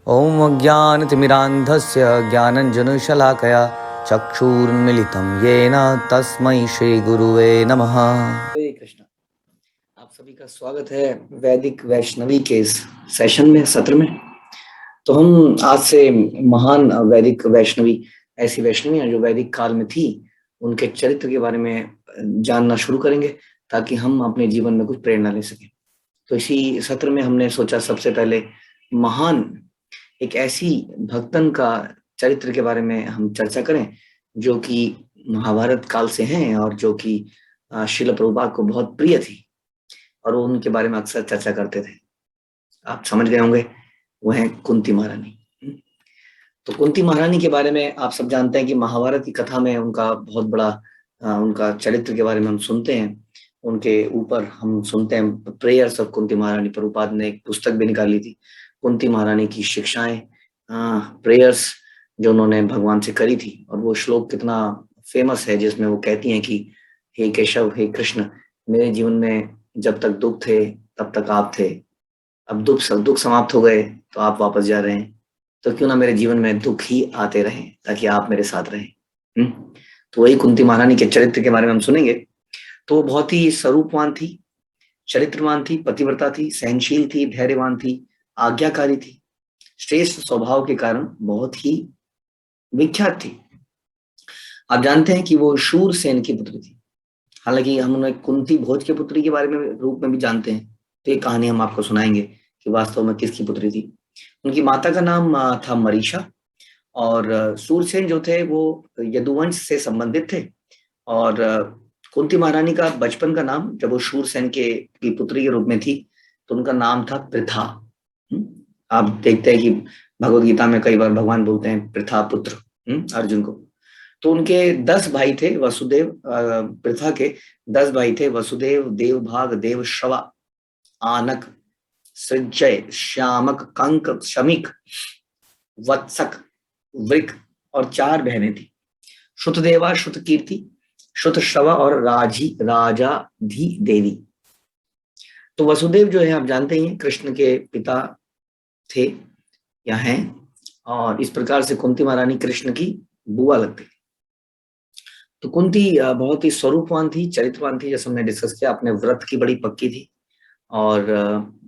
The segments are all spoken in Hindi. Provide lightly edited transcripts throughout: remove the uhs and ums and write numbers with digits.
ॐ अज्ञानतिमिरान्धस्य ज्ञानञ्जनशलाकया चक्षुरुन्मीलितं येन तस्मै श्रीगुरुवे नमः। हरे कृष्ण। आप सभी का स्वागत है वैदिक वैष्णवी के इस सेशन में, सत्र में। तो हम आज से महान वैदिक वैष्णवी, ऐसी वैष्णवियां जो वैदिक काल में थी, उनके चरित्र के बारे में जानना शुरू करेंगे ताकि हम अपने जीवन में कुछ प्रेरणा ले सकें। तो इसी सत्र में हमने सोचा सबसे पहले महान एक ऐसी भक्तन का चरित्र के बारे में हम चर्चा करें जो कि महाभारत काल से हैं और जो कि श्रील प्रभुपाद को बहुत प्रिय थी और वो उनके बारे में अक्सर चर्चा करते थे। आप समझ गए होंगे, वो है कुंती महारानी। तो कुंती महारानी के बारे में आप सब जानते हैं कि महाभारत की कथा में उनका बहुत बड़ा उनका चरित्र के बारे में हम सुनते हैं। उनके ऊपर हम सुनते हैं प्रेयर्स ऑफ कुंती महारानी। प्रभुपाद ने एक पुस्तक भी निकाली थी, कुंती महारानी की शिक्षाएं, प्रेयर्स जो उन्होंने भगवान से करी थी। और वो श्लोक कितना फेमस है जिसमें वो कहती हैं कि हे केशव, हे कृष्ण, मेरे जीवन में जब तक दुख थे तब तक आप थे, अब दुख समाप्त हो गए तो आप वापस जा रहे हैं, तो क्यों ना मेरे जीवन में दुख ही आते रहें ताकि आप मेरे साथ रहें। तो वही कुंती महारानी के चरित्र के बारे में हम सुनेंगे। तो वो बहुत ही स्वरूपवान थी, चरित्रवान थी, पतिव्रता थी, सहनशील थी, धैर्यवान थी, आज्ञाकारी थी, श्रेष्ठ स्वभाव के कारण बहुत ही विख्यात थी। आप जानते हैं कि वो शूरसेन की पुत्री थी। हालांकि हम उन्हें कुंती भोज के पुत्री के बारे में रूप में भी जानते हैं। तो ये कहानी हम आपको सुनाएंगे कि वास्तव में किसकी पुत्री थी। उनकी माता का नाम था मरीषा और शूरसेन जो थे वो यदुवंश से संबंधित थे। और कुंती महारानी का बचपन का नाम, जब वो शूरसेन की पुत्री के रूप में थी, तो उनका नाम था पृथा। आप देखते हैं कि भगवत गीता में कई बार भगवान बोलते हैं पृथा पुत्र अर्जुन को। तो उनके 10 भाई थे वसुदेव, पृथा के 10 भाई थे वसुदेव, देवभाग, देवश्रवा, आनक, सृजय, श्यामक, कंक, शमिक, वत्सक, वृक और 4 बहनें थी, श्रुतदेवा, श्रुतकीर्ति, श्रुतश्रवा और राजाधि देवी। तो वसुदेव जो है आप जानते ही हैं कृष्ण के पिता थे या हैं, और इस प्रकार से कुंती महारानी कृष्ण की बुआ लगती थी। तो कुंती बहुत ही स्वरूपवान थी, चरित्रवान थी, जैसे हमने डिस्कस किया। अपने व्रत की बड़ी पक्की थी और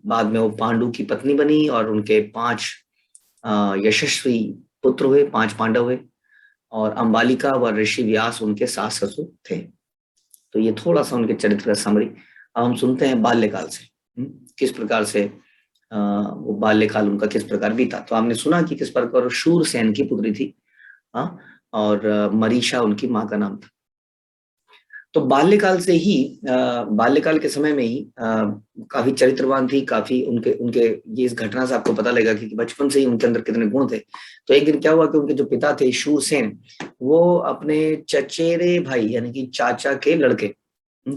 बाद में वो पांडु की पत्नी बनी और उनके 5 यशस्वी पुत्र हुए, 5 पांडव हुए, और अंबालिका व ऋषि व्यास उनके सास ससुर थे। तो ये थोड़ा सा उनके चरित्र का समरी। अब हम सुनते हैं बाल्यकाल से किस प्रकार से वो बाल्यकाल उनका किस प्रकार बीता। तो हमने सुना कि किस प्रकार शूरसेन की पुत्री थी और मरीषा उनकी माँ का नाम था। तो बाल्यकाल के समय में ही काफी चरित्रवान थी, काफी उनके ये इस घटना से आपको पता लगेगा कि बचपन से ही उनके अंदर कितने गुण थे। तो एक दिन क्या हुआ कि उनके जो पिता थे शूरसेन, वो अपने चचेरे भाई यानी कि चाचा के लड़के,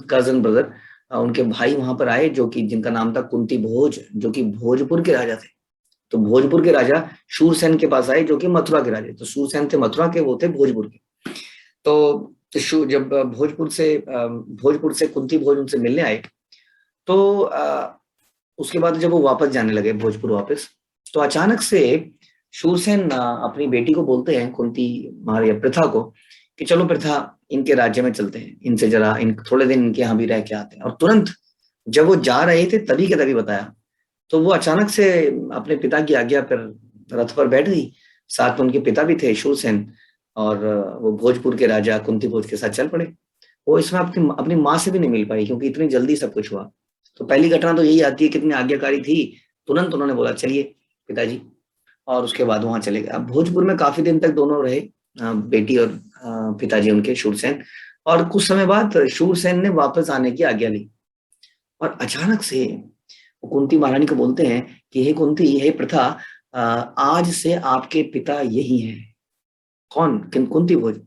कजन ब्रदर, उनके भाई वहां पर आए जो कि जिनका नाम था कुंती भोज, जो कि भोजपुर के राजा थे। तो भोजपुर के राजा शूरसेन के पास आए जो कि मथुरा के राजा। तो शूरसेन थे मथुरा के, वो थे भोजपुर के। तो जब भोजपुर से कुंती भोज उनसे मिलने आए, तो उसके बाद जब वो वापस जाने लगे भोजपुर वापस, तो अचानक से शूरसेन अपनी बेटी को बोलते हैं, कुंती महारानी प्रथा को, कि चलो प्रथा इनके राज्य में चलते हैं, इनसे जरा थोड़े दिन इनके यहाँ भी रह के आते हैं। और तुरंत जब वो जा रहे थे तभी के तभी बताया। तो वो अचानक से अपने पिता की आज्ञा पर रथ पर बैठ गई, साथ में उनके पिता भी थे शूरसेन, और वो भोजपुर के राजा कुंती भोज के साथ चल पड़े। वो इसमें अपनी माँ से भी नहीं मिल पाई क्योंकि इतनी जल्दी सब कुछ हुआ। तो पहली घटना तो यही आती है, कितनी आज्ञाकारी थी, तुरंत उन्होंने बोला चलिए पिताजी, और उसके बाद वहां चले गए। अब भोजपुर में काफी दिन तक दोनों रहे, बेटी और पिताजी उनके शूरसेन। और कुछ समय बाद शूरसेन ने वापस आने की आज्ञा ली, और अचानक से कुंती महारानी को बोलते हैं कि हे कुंती, हे प्रथा, आज से आपके पिता यही हैं। कौन? कुंती भोज।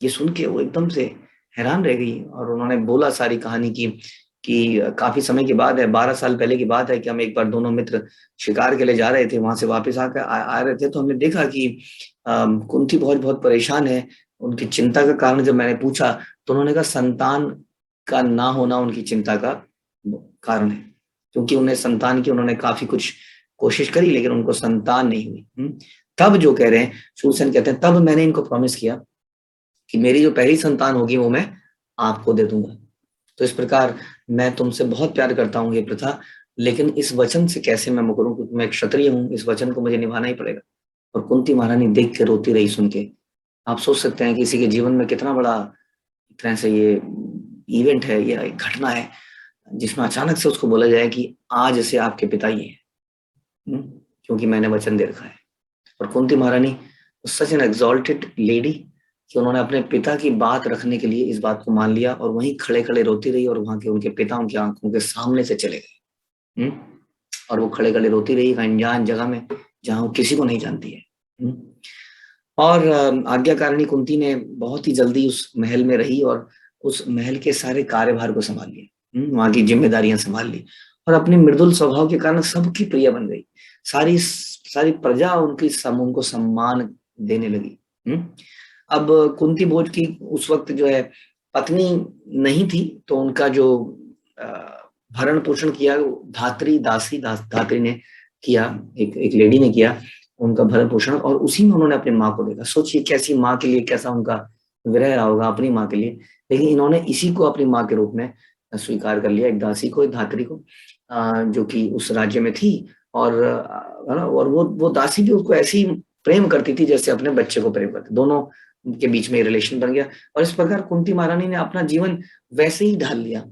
ये सुन के वो एकदम से हैरान रह गई और उन्होंने बोला सारी कहानी की कि काफी समय की बात है, 12 साल पहले की बात है कि हम एक बार दोनों मित्र शिकार के लिए जा रहे थे, वहां से वापस आकर आ रहे थे, तो हमने देखा कि कुंती भोज बहुत परेशान है। उनकी चिंता का कारण जब मैंने पूछा तो उन्होंने कहा संतान का ना होना उनकी चिंता का कारण है, क्योंकि उन्हें संतान की उन्होंने काफी कुछ कोशिश करी लेकिन उनको संतान नहीं हुई। तब जो कह रहे हैं शूरसेन कहते हैं, तब मैंने इनको प्रॉमिस किया कि मेरी जो पहली संतान होगी वो मैं आपको दे दूंगा। तो इस प्रकार मैं तुमसे बहुत प्यार करता हूँ ये प्रथा, लेकिन इस वचन से कैसे मैं मुकरूं, क्योंकि मैं एक क्षत्रिय हूँ, इस वचन को मुझे निभाना ही पड़ेगा। और कुंती महारानी देख के रोती रही सुन के। आप सोच सकते हैं कि किसी के जीवन में कितना बड़ा एक तरह से ये इवेंट है या एक घटना है जिसमें अचानक से उसको बोला जाए कि आज से आपके पिता ही हैं, क्योंकि मैंने वचन दे रखा है। और कुंती महारानी सच एन एक्सॉल्टेड लेडी कि उन्होंने अपने पिता की बात रखने के लिए इस बात को मान लिया और वहीं खड़े खड़े रोती रही, और वहां के उनके पिता उनकी आंखों के सामने से चले गए। और वो खड़े खड़े रोती रही अनजान जगह में जहां वो किसी को नहीं जानती है। और आज्ञाकारिणी कुंती ने बहुत ही जल्दी उस महल में रही और उस महल के सारे कार्यभार को संभाल लिया, वहां की जिम्मेदारियां संभाल ली, और अपने मृदुल स्वभाव के कारण सबकी प्रिय बन गई। सारी सारी प्रजा उनकी समूह को सम्मान देने लगी। अब कुंती भोज की उस वक्त जो है पत्नी नहीं थी, तो उनका जो भरण पोषण किया धात्री धात्री ने किया, एक लेडी ने किया उनका भरण पोषण, और उसी में उन्होंने अपनी माँ को देखा। सोचिए कैसी माँ के लिए कैसा उनका विरह रहा होगा अपनी माँ के लिए, लेकिन इन्होंने इसी को अपनी माँ के रूप में स्वीकार कर लिया, एक दासी को, एक धात्री को, जो कि उस राज्य में थी। और वो दासी भी उसको ऐसी प्रेम करती थी जैसे अपने बच्चे को प्रेम करती। दोनों के बीच में रिलेशन बन गया, और इस प्रकार कुंती महारानी ने अपना जीवन वैसे ही ढाल लिया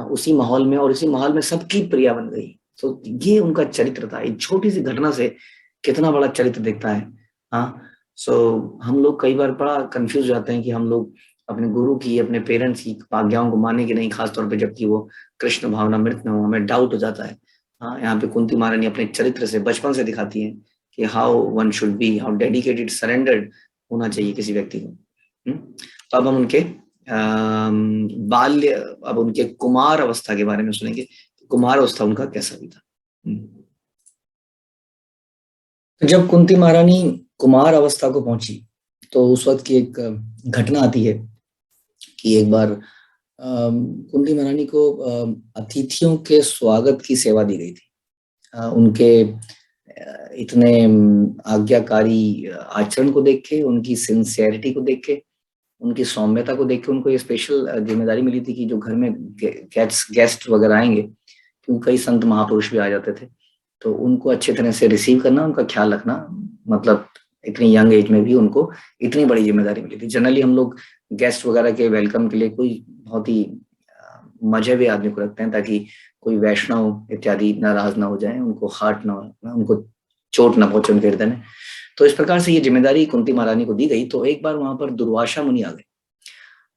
उसी माहौल में, और उसी माहौल में सबकी प्रिया बन गई। तो ये उनका चरित्र था। एक छोटी सी घटना से कितना बड़ा चरित्र दिखता है। हाँ, सो हम लोग कई बार बड़ा कंफ्यूज जाते हैं कि हम लोग अपने गुरु की, अपने पेरेंट्स की आज्ञाओं को माने कि नहीं, खासतौर पे जबकि वो कृष्ण भावना मृत न हो, हमें डाउट हो जाता है। हाँ, यहाँ पे कुंती महारानी अपने चरित्र से बचपन से दिखाती है कि how one should be, how dedicated, surrendered होना चाहिए किसी व्यक्ति को। तो अब हम उनके बाल्य, अब उनके कुमार अवस्था के बारे में सुनेंगे। कुमार अवस्था उनका कैसा भी था। तो जब कुंती महारानी कुमार अवस्था को पहुंची तो उस वक्त की एक घटना आती है कि एक बार कुंती महारानी को अतिथियों के स्वागत की सेवा दी गई थी। उनके इतने आज्ञाकारी आचरण को देख के, उनकी सिंसियरिटी को देख के, उनकी सौम्यता को देख के उनको ये स्पेशल जिम्मेदारी मिली थी कि जो घर में गेस्ट वगैरह आएंगे, क्योंकि कई संत महापुरुष भी आ जाते थे, तो उनको अच्छे तरह से रिसीव करना, उनका ख्याल रखना, मतलब इतनी यंग एज में भी उनको इतनी बड़ी जिम्मेदारी मिली थी। जनरली हम लोग गेस्ट वगैरह के वेलकम के लिए कोई बहुत ही मजहबी आदमी को रखते हैं ताकि कोई वैष्णव इत्यादि नाराज ना हो जाए, उनको हार्ट ना, उनको चोट ना पहुंचे उनके हृदय में। तो इस प्रकार से ये जिम्मेदारी कुंती महारानी को दी गई। तो एक बार वहां पर दुर्वासा मुनि आ गए,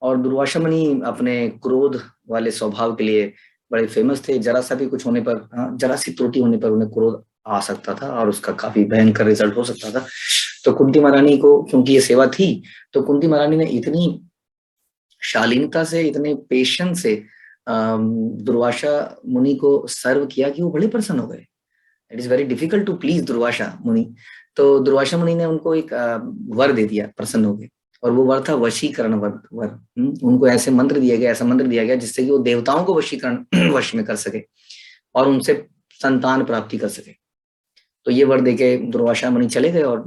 और दुर्वासा मुनि अपने क्रोध वाले स्वभाव के लिए बड़े फेमस थे। जरा सा भी कुछ होने पर, जरा सी त्रुटि होने पर उन्हें क्रोध आ सकता था और उसका काफी भयंकर रिजल्ट हो सकता था। तो कुंती महारानी को क्योंकि ये सेवा थी, तो कुंती महारानी ने इतनी शालीनता से, इतने पेशेंस से दुर्वासा मुनि को सर्व किया कि वो बड़े प्रसन्न हो गए। It is very difficult to please Durvasa Muni. तो दुर्वासा मुनि ने उनको एक वर दे दिया प्रसन्न हो गए, और वो वर था वशीकरण वर। उनको ऐसे मंत्र दिया गया, ऐसा मंत्र दिया गया जिससे कि वो देवताओं को वशीकरण वश में कर सके और उनसे संतान प्राप्ति कर सके। तो ये वर देके दुर्वासा मुनि चले गए, और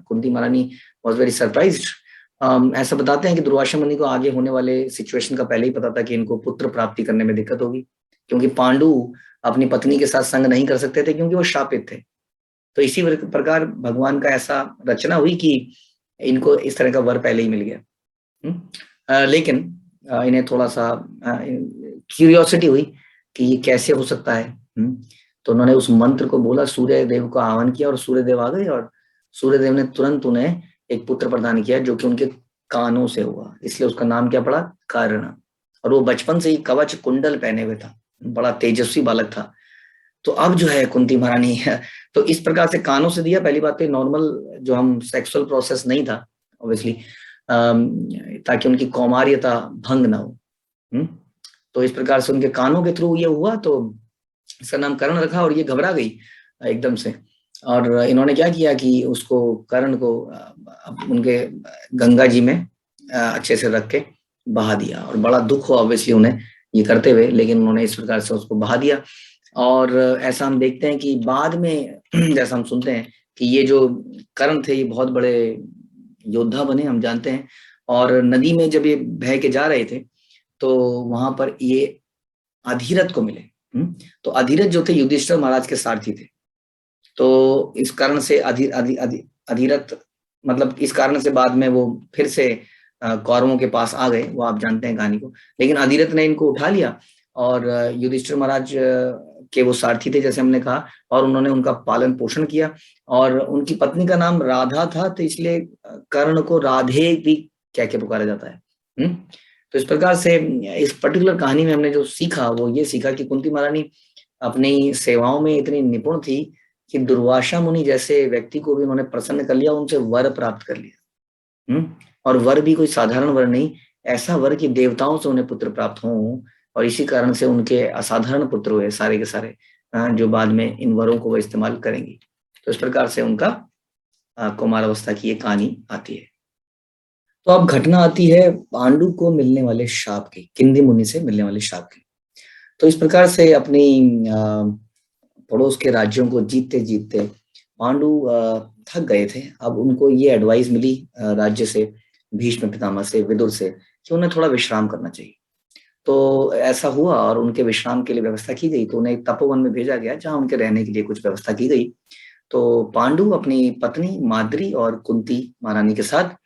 कुंती महारानी वॉज वेरी सरप्राइज्ड। ऐसा बताते हैं कि दुर्वासा मुनि को आगे होने वाले सिचुएशन का पहले ही पता था कि इनको पुत्र प्राप्ति करने में दिक्कत होगी, क्योंकि पांडु अपनी पत्नी के साथ संग नहीं कर सकते थे क्योंकि वो शापित थे। तो इसी प्रकार भगवान का ऐसा रचना हुई कि इनको इस तरह का वर पहले ही मिल गया। लेकिन इन्हें थोड़ा सा क्यूरियोसिटी हुई कि ये कैसे हो सकता है। तो उन्होंने उस मंत्र को बोला, सूर्य देव को आह्वान किया, और सूर्य देव आ गए, और सूर्य देव ने तुरंत उन्हें एक पुत्र प्रदान किया जो कि उनके कानों से हुआ, इसलिए उसका नाम क्या पड़ा, कर्ण। और वो बचपन से ही कवच कुंडल पहने हुए था, बड़ा तेजस्वी बालक था। तो अब जो है कुंती महारानी तो इस प्रकार से कानों से दिया। पहली बात तो नॉर्मल जो हम सेक्सुअल प्रोसेस नहीं था ऑब्वियसली, ताकि उनकी कौमार्यता भंग ना हो। तो इस प्रकार से उनके कानों के थ्रू ये हुआ, तो इसका नाम कर्ण रखा। और ये घबरा गई एकदम से, और इन्होंने क्या किया कि उसको, कर्ण को उनके गंगा जी में अच्छे से रख के बहा दिया। और बड़ा दुख हुआ ऑब्वियसली उन्हें ये करते हुए, लेकिन उन्होंने इस प्रकार से उसको बहा दिया। और ऐसा हम देखते हैं कि बाद में जैसा हम सुनते हैं कि ये जो कर्ण थे ये बहुत बड़े योद्धा बने, हम जानते हैं। और नदी में जब ये बह के जा रहे थे तो वहां पर ये अधिरथ को मिले। तो अधिरथ जो थे युधिष्ठिर महाराज के सारथी थे। तो इस कारण से अधिरथ, मतलब इस कारण से बाद में वो फिर से कौरवों के पास आ गए, वो आप जानते हैं कहानी को। लेकिन अधिरथ ने इनको उठा लिया और युधिष्ठिर महाराज के वो सारथी थे जैसे हमने कहा, और उन्होंने उनका पालन पोषण किया। और उनकी पत्नी का नाम राधा था, तो इसलिए कर्ण को राधे भी कह के पुकारा जाता है। तो इस प्रकार से इस पर्टिकुलर कहानी में हमने जो सीखा वो ये सीखा कि कुंती महारानी अपनी सेवाओं में इतनी निपुण थी कि दुर्वासा मुनि जैसे व्यक्ति को भी उन्होंने प्रसन्न कर लिया, उनसे वर प्राप्त कर लिया। और वर भी कोई साधारण वर नहीं, ऐसा वर कि देवताओं से उन्हें पुत्र प्राप्त हो। और इसी कारण से उनके असाधारण पुत्र हुए सारे के सारे, जो बाद में इन वरों को वो इस्तेमाल करेंगी। तो इस प्रकार से उनका कुमार अवस्था की ये कहानी आती है। तो अब घटना आती है पांडु को मिलने वाले शाप की, किंदी मुनि से मिलने वाले शाप की। तो इस प्रकार से अपनी पड़ोस के राज्यों को जीतते जीतते पांडु थक गए थे। अब उनको ये एडवाइस मिली राज्य से, भीष्म पितामह से, विदुर से, कि उन्हें थोड़ा विश्राम करना चाहिए। तो ऐसा हुआ और उनके विश्राम के लिए व्यवस्था की गई। तो उन्हें एक तपोवन में भेजा गया जहां उनके रहने के लिए कुछ व्यवस्था की गई। तो पांडु अपनी पत्नी माद्री और कुंती महारानी के साथ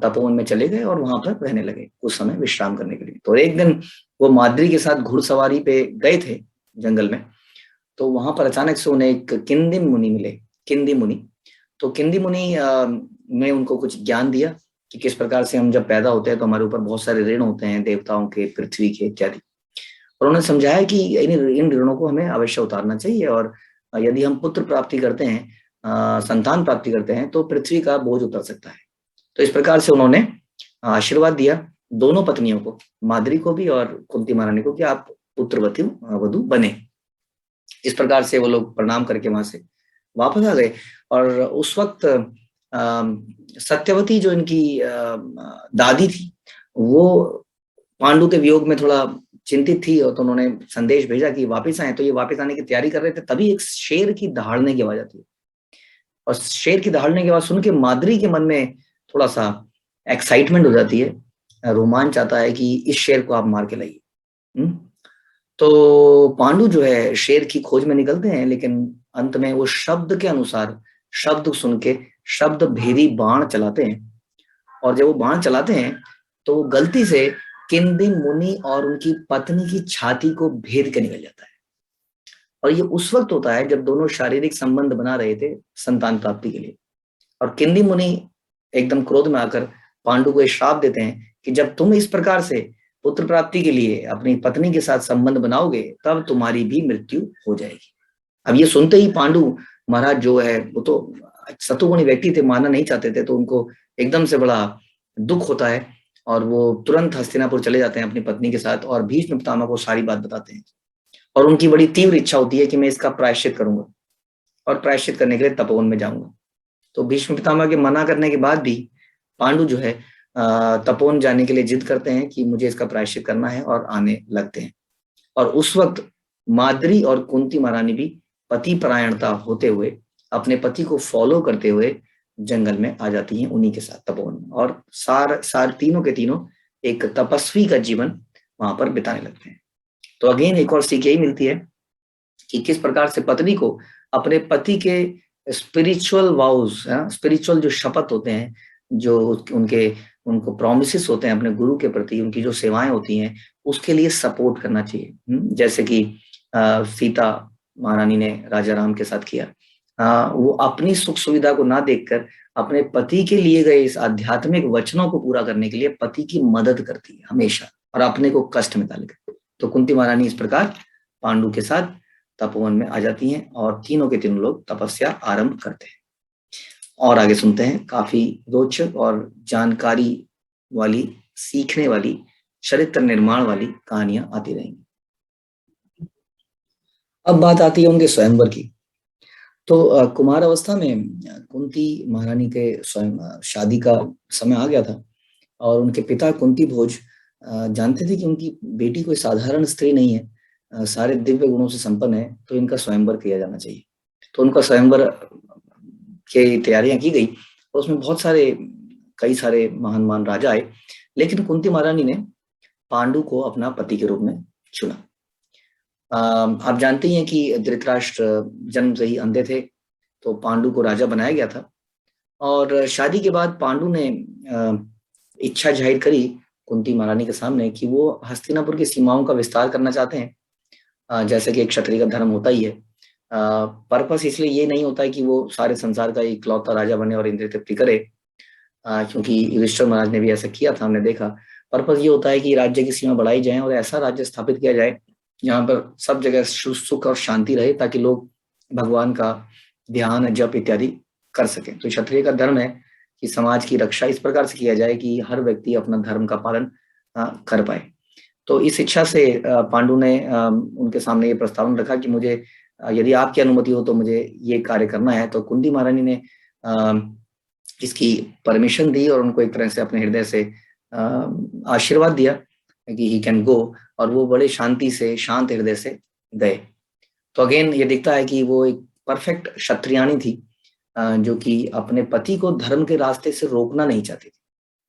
तपोवन में चले गए और वहां पर रहने लगे कुछ समय विश्राम करने के लिए। तो एक दिन वो माद्री के साथ घुड़सवारी पे गए थे जंगल में। तो वहां पर अचानक से उन्हें एक किंदी मुनि मिले, किंदी मुनि। तो किंदी मुनि ने उनको कुछ ज्ञान दिया कि किस प्रकार से हम जब पैदा होते हैं तो हमारे ऊपर बहुत सारे ऋण होते हैं, देवताओं के, पृथ्वी के इत्यादि। और उन्होंने समझाया कि इन ऋणों को हमें अवश्य उतारना चाहिए, और यदि हम पुत्र प्राप्ति करते हैं, संतान प्राप्ति करते हैं, तो पृथ्वी का बोझ उतर सकता है। तो इस प्रकार से उन्होंने आशीर्वाद दिया दोनों पत्नियों को, माद्री को भी और कुंती महारानी को, कि आप पुत्रवती वधु बने। इस प्रकार से वो लोग प्रणाम करके वहां से वापस आ गए। और उस वक्त सत्यवती जो इनकी दादी थी, वो पांडु के वियोग में थोड़ा चिंतित थी, और तो उन्होंने संदेश भेजा कि वापस आए। तो ये वापस आने की तैयारी कर रहे थे, तभी एक शेर की दहाड़ने की आवाज आती है। और शेर की दहाड़ने की आवाज सुन के माद्री के मन में थोड़ा सा एक्साइटमेंट हो जाती है, रोमांच आता है कि इस शेर को आप मार के लाइए। तो पांडु जो है शेर की खोज में निकलते हैं, लेकिन अंत में वो शब्द के अनुसार, शब्द सुन के शब्द भेदी बाण चलाते हैं। और जब वो बाण चलाते हैं तो गलती से किंदी मुनि और उनकी पत्नी की छाती को भेद के निकल जाता है। और ये उस वक्त होता है जब दोनों शारीरिक संबंध बना रहे थे संतान प्राप्ति के लिए। और किंदी मुनि एकदम क्रोध में आकर पांडु को श्राप देते हैं कि जब तुम इस प्रकार से पुत्र प्राप्ति के लिए अपनी पत्नी के साथ संबंध बनाओगे तब तुम्हारी भी मृत्यु हो जाएगी। अब ये सुनते ही पांडु महाराज जो है, वो तो सतुगुणी व्यक्ति थे, मानना नहीं चाहते थे। तो उनको एकदम से बड़ा दुख होता है और वो तुरंत हस्तिनापुर चले जाते हैं अपनी पत्नी के साथ, और भीष्म पितामह को सारी बात बताते हैं। और उनकी बड़ी तीव्र इच्छा होती है कि मैं इसका प्रायश्चित करूंगा और प्रायश्चित करने के लिए तपोवन में जाऊंगा। तो भीष्म पितामह के मना करने के बाद भी पांडु जो है तपोवन जाने के लिए जिद करते हैं कि मुझे इसका प्रायश्चित करना है, और आने लगते हैं। और उस वक्त माद्री और कुंती महारानी भी पति परायणता होते हुए, अपने पति को फॉलो करते हुए जंगल में आ जाती हैं उन्हीं के साथ तपोवन में। और सार तीनों के तीनों एक तपस्वी का जीवन वहां पर बिताने लगते हैं। तो अगेन एक और सीख यही मिलती है कि किस प्रकार से पत्नी को अपने पति के स्पिरिचुअल वाउज, स्पिरिचुअल जो शपथ होते हैं, जो उनको प्रोमिसेस होते हैं अपने गुरु के प्रति, उनकी जो सेवाएं होती हैं, उसके लिए सपोर्ट करना चाहिए। जैसे कि सीता महारानी ने राजा राम के साथ किया। वो अपनी सुख सुविधा को ना देखकर अपने पति के लिए गए इस आध्यात्मिक वचनों को पूरा करने के लिए पति की मदद करती है हमेशा, और अपने को कष्ट में डालकर। तो कुंती महारानी इस प्रकार पांडु के साथ तपोवन में आ जाती हैं और तीनों के तीनों लोग तपस्या आरंभ करते हैं। और आगे सुनते हैं, काफी रोचक और जानकारी वाली, सीखने वाली, चरित्र निर्माण वाली कहानियां आती रहेंगी। अब बात आती है उनके स्वयंवर की। तो कुमार अवस्था में कुंती महारानी के स्वयं शादी का समय आ गया था, और उनके पिता कुंती भोज जानते थे कि उनकी बेटी कोई साधारण स्त्री नहीं है, सारे दिव्य गुणों से संपन्न है, तो इनका स्वयंवर किया जाना चाहिए। तो उनका स्वयंवर की तैयारियां की गई, और उसमें बहुत सारे कई सारे महान महान राजा आए, लेकिन कुंती महारानी ने पांडु को अपना पति के रूप में चुना। आप जानते ही हैं कि धृतराष्ट्र जन्म से ही अंधे थे, तो पांडु को राजा बनाया गया था। और शादी के बाद पांडु ने इच्छा जाहिर करी कुंती महारानी के सामने कि वो हस्तिनापुर की सीमाओं का विस्तार करना चाहते हैं, जैसे कि एक क्षत्रिय का धर्म होता ही है। पर्पस इसलिए ये नहीं होता है कि वो सारे संसार का इकलौता राजा बने और इंद्रिय तृप्ति करे, क्योंकि युधिष्ठिर महाराज ने भी ऐसा किया था, हमने देखा। पर्पस ये होता है कि राज्य की सीमा बढ़ाई जाए और ऐसा राज्य स्थापित किया जाए जहाँ पर सब जगह सुख और शांति रहे, ताकि लोग भगवान का ध्यान जप इत्यादि कर सके। तो क्षत्रिय का धर्म है कि समाज की रक्षा इस प्रकार से किया जाए कि हर व्यक्ति अपना धर्म का पालन कर पाए। तो इस इच्छा से पांडु ने उनके सामने ये प्रस्तावन रखा कि मुझे यदि आपकी अनुमति हो तो मुझे ये कार्य करना है। तो कुंती महारानी ने इसकी परमिशन दी और उनको एक तरह से अपने हृदय से आशीर्वाद दिया कि ही कैन गो, और वो बड़े शांति से शांत हृदय से गए। तो अगेन ये दिखता है कि वो एक परफेक्ट क्षत्रियाणी थी, जो कि अपने पति को धर्म के रास्ते से रोकना नहीं चाहती थी।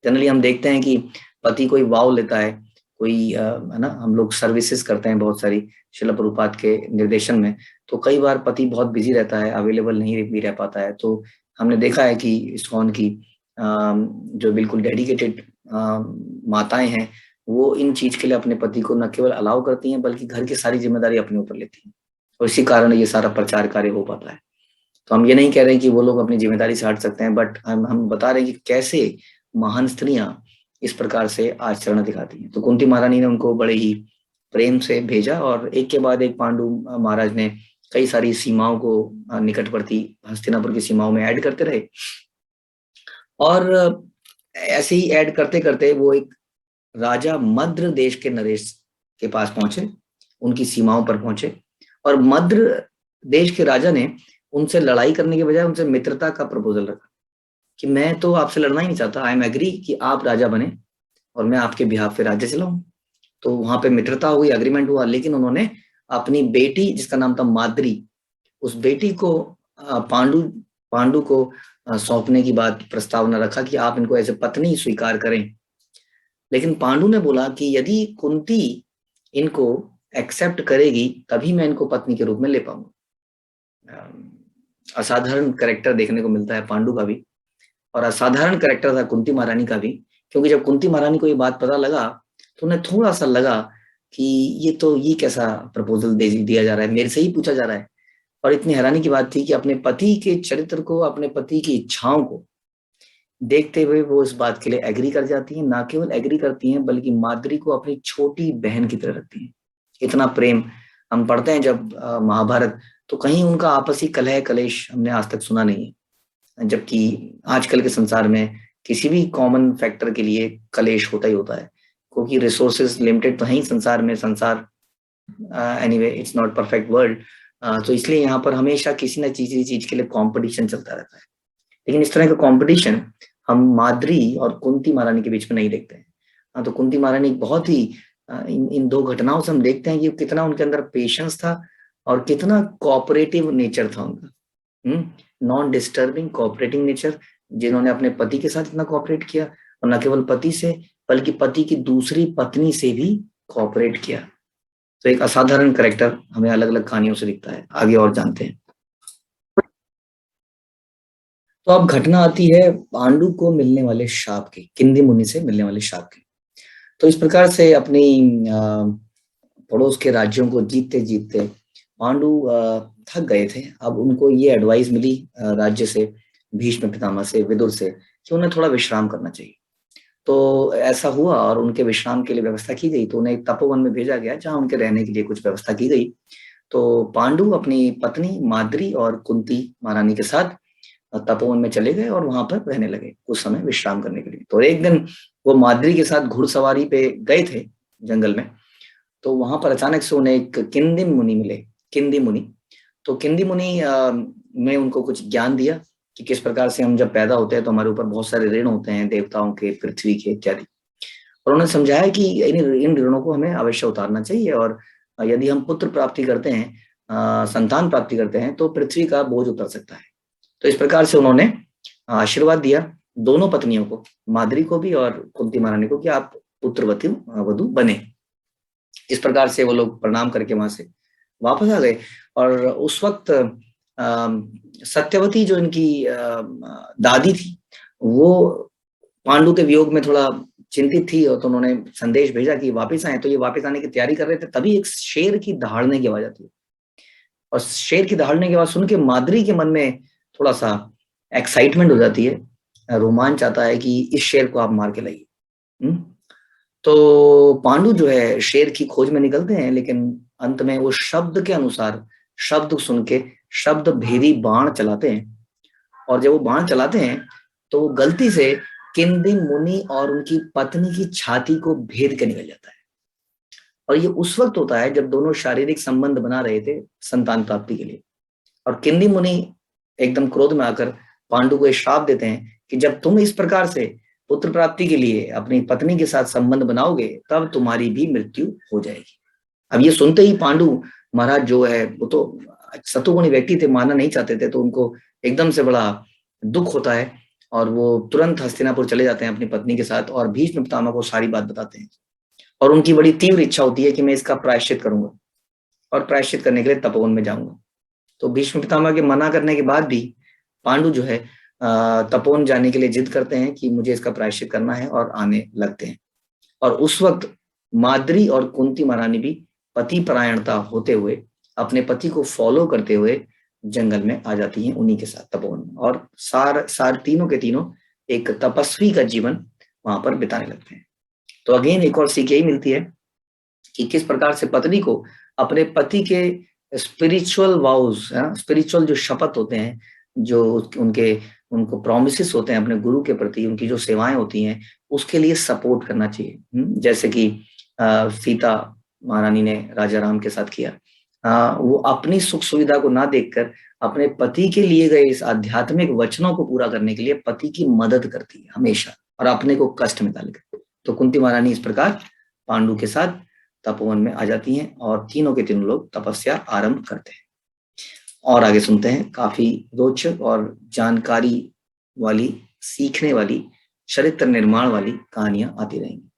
जनरली हम देखते हैं कि पति कोई वाव लेता है, कोई है ना, हम लोग सर्विसेज करते हैं बहुत सारी शिला प्रभुपाद के निर्देशन में, तो कई बार पति बहुत बिजी रहता है, अवेलेबल नहीं भी रह पाता है। तो हमने देखा है कि इस्कॉन की जो बिल्कुल डेडिकेटेड माताएं हैं, वो इन चीज के लिए अपने पति को न केवल अलाउ करती हैं बल्कि घर की सारी जिम्मेदारी अपने ऊपर लेती हैं, और इसी कारण ये सारा प्रचार कार्य हो पाता है। तो हम ये नहीं कह रहे कि वो लोग अपनी जिम्मेदारी से हट सकते हैं, बट हम बता रहे हैं कि कैसे महान स्त्रियां इस प्रकार से आचरण दिखाती हैं। तो कुंती महारानी ने उनको बड़े ही प्रेम से भेजा, और एक के बाद एक पांडु महाराज ने कई सारी सीमाओं को निकटवर्ती हस्तिनापुर की सीमाओं में ऐड करते रहे, और ऐसे ही ऐड करते करते वो एक राजा मद्र देश के नरेश के पास पहुंचे, उनकी सीमाओं पर पहुंचे, और मद्र देश के राजा ने उनसे लड़ाई करने के बजाय उनसे मित्रता का प्रपोजल रखा कि मैं तो आपसे लड़ना ही नहीं चाहता, आई एम एग्री कि आप राजा बने और मैं आपके बिहाफ पे राज्य चलाऊं। तो वहां पे मित्रता हुई, अग्रीमेंट हुआ, लेकिन उन्होंने अपनी बेटी जिसका नाम था माद्री, उस बेटी को पांडु को सौंपने की बात प्रस्तावना रखा कि आप इनको ऐसे पत्नी स्वीकार करें। लेकिन पांडु ने बोला कि यदि कुंती इनको एक्सेप्ट करेगी तभी मैं इनको पत्नी के रूप में ले पाऊंगा। असाधारण कैरेक्टर देखने को मिलता है पांडु का भी, और असाधारण कैरेक्टर था कुंती महारानी का भी, क्योंकि जब कुंती महारानी को ये बात पता लगा तो उन्हें थोड़ा सा लगा कि ये कैसा प्रपोजल दे दिया जा रहा है, मेरे से ही पूछा जा रहा है। और इतनी हैरानी की बात थी कि अपने पति के चरित्र को, अपने पति की इच्छाओं को देखते हुए वो इस बात के लिए एग्री कर जाती हैं। ना केवल एग्री करती हैं बल्कि माद्री को अपनी छोटी बहन की तरह रखती हैं। इतना प्रेम हम पढ़ते हैं जब महाभारत, तो कहीं उनका आपसी कलह कलेश हमने आज तक सुना नहीं है, जबकि आजकल के संसार में किसी भी कॉमन फैक्टर के लिए कलेश होता ही होता है, क्योंकि रिसोर्सेज लिमिटेड तो है ही संसार में। संसार anyway it's not perfect world, तो इसलिए यहाँ पर हमेशा किसी न किसी चीज के लिए कंपटीशन चलता रहता है। लेकिन इस तरह का कंपटीशन हम माद्री और कुंती महारानी के बीच में नहीं देखते हैं। तो कुंती महारानी बहुत ही इन दो घटनाओं से हम देखते हैं कि कितना उनके अंदर पेशेंस था और कितना कोऑपरेटिव नेचर था उनका, नॉन डिस्टर्बिंग कोऑपरेटिंग नेचर, जिन्होंने अपने पति के साथ इतना कोऑपरेट किया, और न केवल पति से बल्कि पति की दूसरी पत्नी से भी कोऑपरेट किया। तो एक असाधारण कैरेक्टर हमें अलग अलग कहानियों से दिखता है। आगे और जानते हैं। तो अब घटना आती है पांडु को मिलने वाले शाप की, किंदी मुनि से मिलने वाले शाप की। तो इस प्रकार से अपनी पड़ोस के राज्यों को जीतते जीतते पांडु थक गए थे। अब उनको ये एडवाइस मिली राज्य से, भीष्म पितामह से, विदुर से, कि उन्हें थोड़ा विश्राम करना चाहिए। तो ऐसा हुआ और उनके विश्राम के लिए व्यवस्था की गई। तो उन्हें एक तपोवन में भेजा गया जहाँ उनके रहने के लिए कुछ व्यवस्था की गई। तो पांडु अपनी पत्नी माद्री और कुंती महारानी के साथ तपोवन में चले गए और वहां पर रहने लगे कुछ समय विश्राम करने के लिए। तो एक दिन वो माद्री के साथ घुड़सवारी पे गए थे जंगल में, तो वहां पर अचानक से उन्हें एक किंदी मुनि मिले, किंदी मुनि। तो किंदी मुनि ने उनको कुछ ज्ञान दिया कि किस प्रकार से हम जब पैदा होते हैं तो हमारे ऊपर बहुत सारे ऋण होते हैं, देवताओं के, पृथ्वी के इत्यादि। और उन्होंने समझाया कि इन ऋणों को हमें अवश्य उतारना चाहिए, और यदि हम पुत्र प्राप्ति करते हैं, संतान प्राप्ति करते हैं, तो पृथ्वी का बोझ उतर सकता है। तो इस प्रकार से उन्होंने आशीर्वाद दिया दोनों पत्नियों को, माद्री को भी और कुंती महारानी को, कि आप पुत्रवती वधु बने। इस प्रकार से वो लोग प्रणाम करके वहां से वापस आ गए। और उस वक्त सत्यवती जो इनकी दादी थी, वो पांडु के वियोग में थोड़ा चिंतित थी, और तो उन्होंने संदेश भेजा कि वापस आए। तो ये वापस आने की तैयारी कर रहे थे, तभी एक शेर की दहाड़ने की आवाज आती है। और शेर की दहाड़ने की आवाज सुन के माद्री के मन में थोड़ा सा एक्साइटमेंट हो जाती है, रोमांच आता है कि इस शेर को आप मार के लाइए। तो पांडु जो है शेर की खोज में निकलते हैं, लेकिन अंत में वो शब्द के अनुसार, शब्द सुन के शब्द भेदी बाण चलाते हैं। और जब वो बाण चलाते हैं तो वो गलती से किंदी मुनि और उनकी पत्नी की छाती को भेद के निकल जाता है। और ये उस वक्त होता है जब दोनों शारीरिक संबंध बना रहे थे संतान प्राप्ति के लिए। और किंदी मुनि एकदम क्रोध में आकर पांडु को श्राप देते हैं कि जब तुम इस प्रकार से पुत्र प्राप्ति के लिए अपनी पत्नी के साथ संबंध बनाओगे, तब तुम्हारी भी मृत्यु हो जाएगी। अब ये सुनते ही पांडु महाराज जो है, वो तो सतुगुणी व्यक्ति थे, मानना नहीं चाहते थे, तो उनको एकदम से बड़ा दुख होता है और वो तुरंत हस्तिनापुर चले जाते हैं अपनी पत्नी के साथ, और भीष्म पितामह को सारी बात बताते हैं। और उनकी बड़ी तीव्र इच्छा होती है कि मैं इसका प्रायश्चित करूंगा और प्रायश्चित करने के लिए तपोवन में जाऊंगा। तो भीष्म पितामह के मना करने के बाद भी पांडु जो है तपोवन जाने के लिए जिद करते हैं कि मुझे इसका प्रायश्चित करना है, और आने लगते हैं। और उस वक्त माद्री और कुंती महारानी भी पति परायणता होते हुए, अपने पति को फॉलो करते हुए जंगल में आ जाती हैं उन्हीं के साथ तपोवन में, और सार तीनों के तीनों एक तपस्वी का जीवन वहां पर बिताने लगते हैं। तो अगेन एक और सीख यही मिलती है कि किस प्रकार से पत्नी को अपने पति के स्पिरिचुअल वाउज, स्पिरिचुअल जो शपथ होते हैं, जो उनको प्रोमिसेस होते हैं अपने गुरु के प्रति, उनकी जो सेवाएं होती हैं, उसके लिए सपोर्ट करना चाहिए। जैसे कि सीता महारानी ने राजा राम के साथ किया। वो अपनी सुख सुविधा को ना देखकर अपने पति के लिए गए इस आध्यात्मिक वचनों को पूरा करने के लिए पति की मदद करती है हमेशा, और अपने को कष्ट में डालकर। तो कुंती महारानी इस प्रकार पांडु के साथ तपोवन में आ जाती हैं, और तीनों के तीनों लोग तपस्या आरंभ करते हैं। और आगे सुनते हैं, काफी रोचक और जानकारी वाली, सीखने वाली, चरित्र निर्माण वाली कहानियां आती रहेंगी।